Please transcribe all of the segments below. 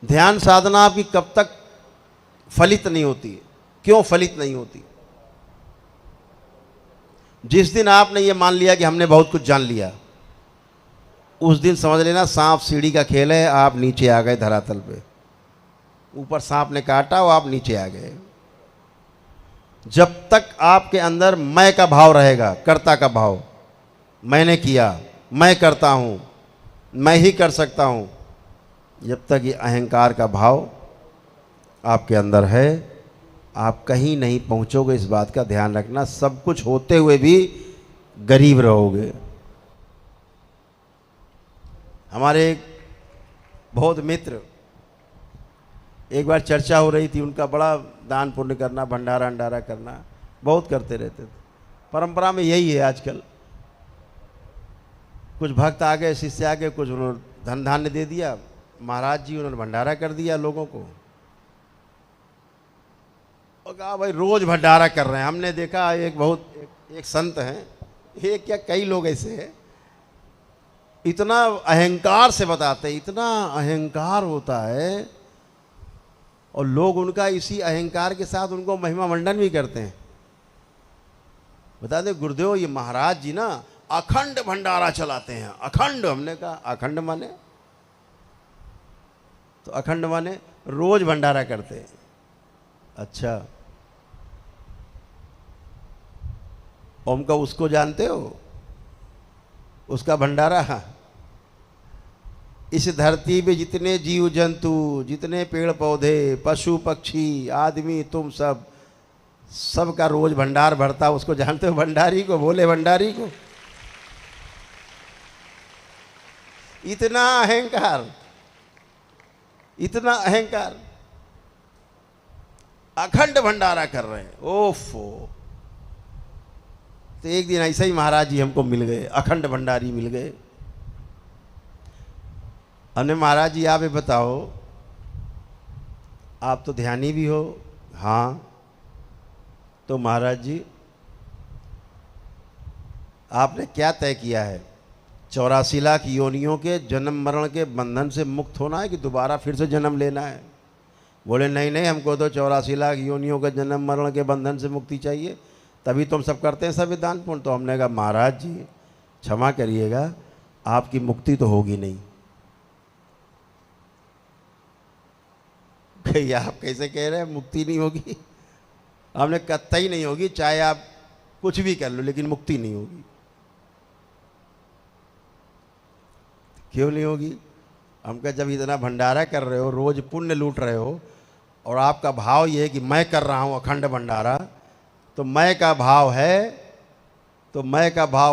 ध्यान साधना आपकी कब तक फलित नहीं होती है? क्यों फलित नहीं होती? जिस दिन आपने ये मान लिया कि हमने बहुत कुछ जान लिया, उस दिन समझ लेना सांप सीढ़ी का खेल है, आप नीचे आ गए धरातल पे। ऊपर सांप ने काटा और आप नीचे आ गए। जब तक आपके अंदर मैं का भाव रहेगा, कर्ता का भाव, मैंने किया, मैं करता हूं, मैं ही कर सकता हूं, जब तक ये अहंकार का भाव आपके अंदर है, आप कहीं नहीं पहुंचोगे। इस बात का ध्यान रखना। सब कुछ होते हुए भी गरीब रहोगे। हमारे एक बहुत मित्र, एक बार चर्चा हो रही थी, उनका बड़ा दान पुण्य करना, भंडारा अंडारा करना बहुत करते रहते थे। परंपरा में यही है आजकल। कुछ भक्त आ गए, शिष्य आ गए, कुछ उन्होंने धन धान्य दे दिया, महाराज जी उन्होंने भंडारा कर दिया लोगों को, और कहा भाई रोज भंडारा कर रहे हैं। हमने देखा एक संत हैं, एक क्या कई लोग ऐसे हैं, इतना अहंकार से बताते हैं, इतना अहंकार होता है, और लोग उनका इसी अहंकार के साथ उनको महिमा मंडन भी करते हैं। बता दे गुरुदेव, ये महाराज जी ना अखंड भंडारा चलाते हैं। अखंड, हमने कहा अखंड माने? तो अखंड माने रोज भंडारा करते हैं। अच्छा, ओम का उसको जानते हो? उसका भंडारा, इस धरती पे जितने जीव जंतु, जितने पेड़ पौधे, पशु पक्षी, आदमी, तुम सब का रोज भंडार भरता। उसको जानते हो? भंडारी को, भोले भंडारी को। इतना अहंकार, इतना अहंकार, अखंड भंडारा कर रहे हैं। ओफो। तो एक दिन ऐसे ही महाराज जी हमको मिल गए, अखंड भंडारी मिल गए। हमने, महाराज जी आप ये बताओ, आप तो ध्यानी भी हो। हाँ। तो महाराज जी आपने क्या तय किया है? 84 लाख योनियों के जन्म मरण के बंधन से मुक्त होना है कि दोबारा फिर से जन्म लेना है? बोले नहीं नहीं, हमको तो 84 लाख योनियों के जन्म मरण के बंधन से मुक्ति चाहिए, तभी तुम सब करते हैं सभी दान पुण्य। तो हमने कहा महाराज जी क्षमा करिएगा, आपकी मुक्ति तो होगी नहीं। आप कैसे कह रहे हैं मुक्ति नहीं होगी? हमने कतई नहीं होगी, चाहे आप कुछ भी कर लो, लेकिन मुक्ति नहीं होगी। क्यों नहीं होगी? हम कहा जब इतना भंडारा कर रहे हो, रोज पुण्य लूट रहे हो, और आपका भाव ये है कि मैं कर रहा हूं अखंड भंडारा, तो मैं का भाव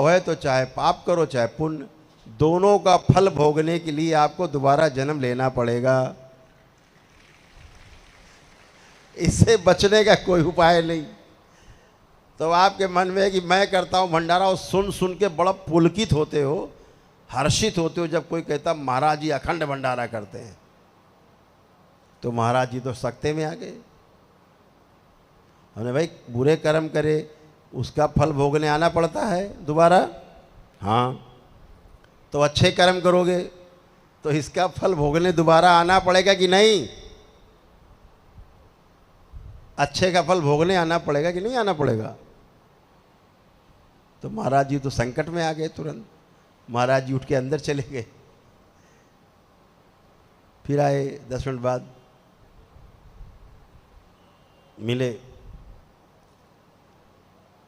है, तो चाहे पाप करो चाहे पुण्य, दोनों का फल भोगने के लिए आपको दोबारा जन्म लेना पड़ेगा। इससे बचने का कोई उपाय नहीं। तो आपके मन में है कि मैं करता हूं भंडारा, और सुन सुन के बड़ा पुलकित होते हो, हर्षित होते हो जब कोई कहता महाराज जी अखंड भंडारा करते हैं। तो महाराज जी तो सख्ते में आ गए। हमने, भाई बुरे कर्म करे उसका फल भोगने आना पड़ता है दोबारा। हाँ। तो अच्छे कर्म करोगे तो इसका फल भोगने दोबारा आना पड़ेगा कि नहीं? अच्छे का फल भोगने आना पड़ेगा कि नहीं आना पड़ेगा? तो महाराज जी तो संकट में आ गए तुरंत। महाराज जी उठ के अंदर चले गए, फिर आए 10 मिनट बाद, मिले,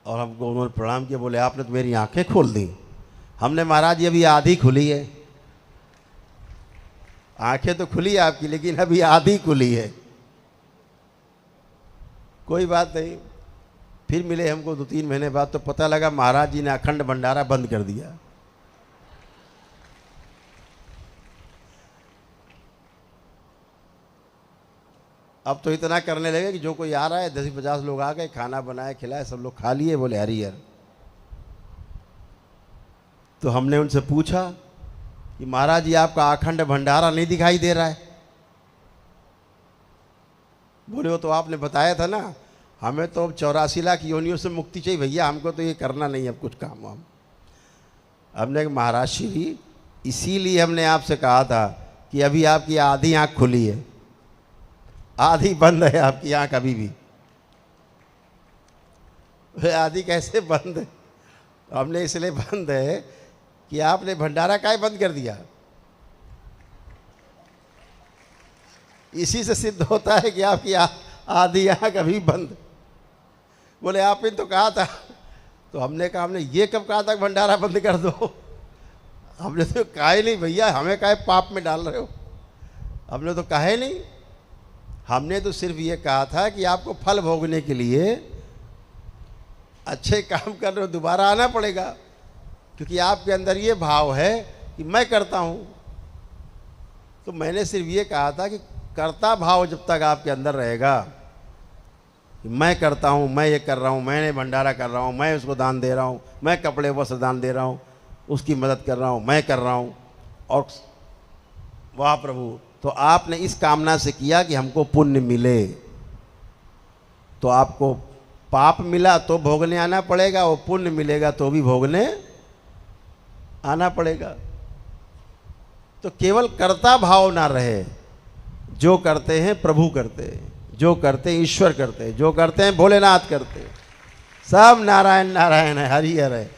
और हमको उन्होंने प्रणाम किया। बोले आपने तो मेरी आंखें खोल दी। हमने, महाराज जी अभी आधी खुली है। आंखें तो खुली आपकी, लेकिन अभी आधी खुली है। कोई बात नहीं। फिर मिले हमको 2-3 महीने बाद, तो पता लगा महाराज जी ने अखंड भंडारा बंद कर दिया। अब तो इतना करने लगे कि जो कोई आ रहा है, 10-50 लोग आ गए, खाना बनाए खिलाए, सब लोग खा लिए, बोले हरिहर। तो हमने उनसे पूछा कि महाराज जी आपका अखंड भंडारा नहीं दिखाई दे रहा है। बोले वो तो आपने बताया था ना, हमें तो 84 लाख योनियों से मुक्ति चाहिए भैया, हमको तो ये करना नहीं अब कुछ काम हम। हमने महाराज श्री, इसीलिए हमने आपसे कहा था कि अभी आपकी आधी आंख खुली है, आधी बंद है आपकी आंख अभी भी। आधी कैसे बंद है? हमने इसलिए बंद है कि आपने भंडारा काहे बंद कर दिया। इसी से सिद्ध होता है कि आपकी आधी आंख अभी बंद। बोले आपने तो कहा था, तो हमने कहा हमने ये कब कहा था भंडारा बंद कर दो? हमने तो कहा ही नहीं भैया, हमें काहे पाप में डाल रहे हो, हमने तो कहा ही नहीं। हमने तो सिर्फ ये कहा था कि आपको फल भोगने के लिए अच्छे काम कर रहे हो, दोबारा आना पड़ेगा, क्योंकि आपके अंदर ये भाव है कि मैं करता हूँ। तो मैंने सिर्फ ये कहा था कि कर्ता भाव जब तक आपके अंदर रहेगा कि मैं करता हूँ, मैं ये कर रहा हूँ, मैंने भंडारा कर रहा हूँ, मैं उसको दान दे रहा हूँ, मैं कपड़े वस्त्र दान दे रहा हूँ, उसकी मदद कर रहा हूँ, मैं कर रहा हूँ, और वाह प्रभु, तो आपने इस कामना से किया कि हमको पुण्य मिले, तो आपको पाप मिला तो भोगने आना पड़ेगा, वो पुण्य मिलेगा तो भी भोगने आना पड़ेगा। तो केवल कर्ता भाव ना रहे, जो करते हैं प्रभु करते हैं, जो करते हैं ईश्वर करते हैं, जो करते हैं भोलेनाथ करते हैं, सब नारायण नारायण है, हरि हर है,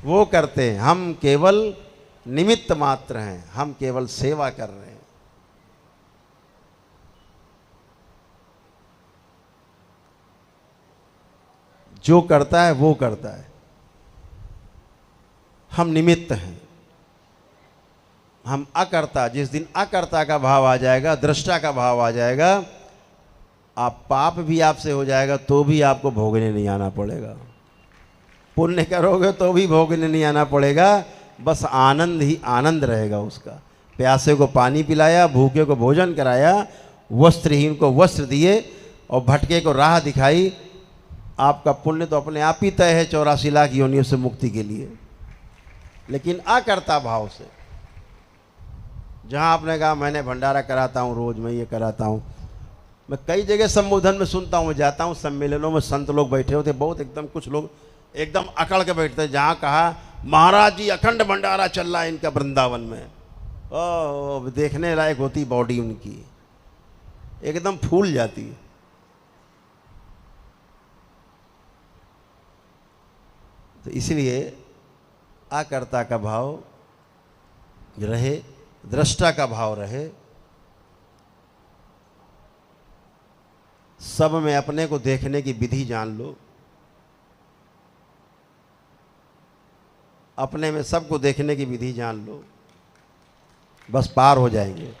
वो करते हैं। हम केवल निमित्त मात्र हैं, हम केवल सेवा कर रहे हैं। जो करता है वो करता है, हम निमित्त हैं, हम अकर्ता। जिस दिन अकर्ता का भाव आ जाएगा, दृष्टा का भाव आ जाएगा, आप पाप भी आपसे हो जाएगा तो भी आपको भोगने नहीं आना पड़ेगा, पुण्य करोगे तो भी भोगने नहीं आना पड़ेगा, बस आनंद ही आनंद रहेगा उसका। प्यासे को पानी पिलाया, भूखे को भोजन कराया, वस्त्रहीन को वस्त्र दिए और भटके को राह दिखाई। आपका पुण्य तो अपने आप ही तय है 84 लाख योनियों से मुक्ति के लिए, लेकिन अकर्ता भाव से। जहाँ आपने कहा मैंने भंडारा कराता हूँ रोज, मैं ये कराता हूँ, मैं कई जगह संबोधन में सुनता हूँ, जाता हूँ सम्मेलनों में, संत लोग बैठे होते बहुत एकदम, कुछ लोग एकदम अकड़ के बैठते हैं। जहाँ कहा महाराज जी अखंड भंडारा चल रहा है इनका वृंदावन में, ओह देखने लायक होती बॉडी उनकी, एकदम फूल जाती है। तो इसलिए अकर्ता का भाव रहे, दृष्टा का भाव रहे, सब में अपने को देखने की विधि जान लो, अपने में सबको देखने की विधि जान लो, बस पार हो जाएंगे।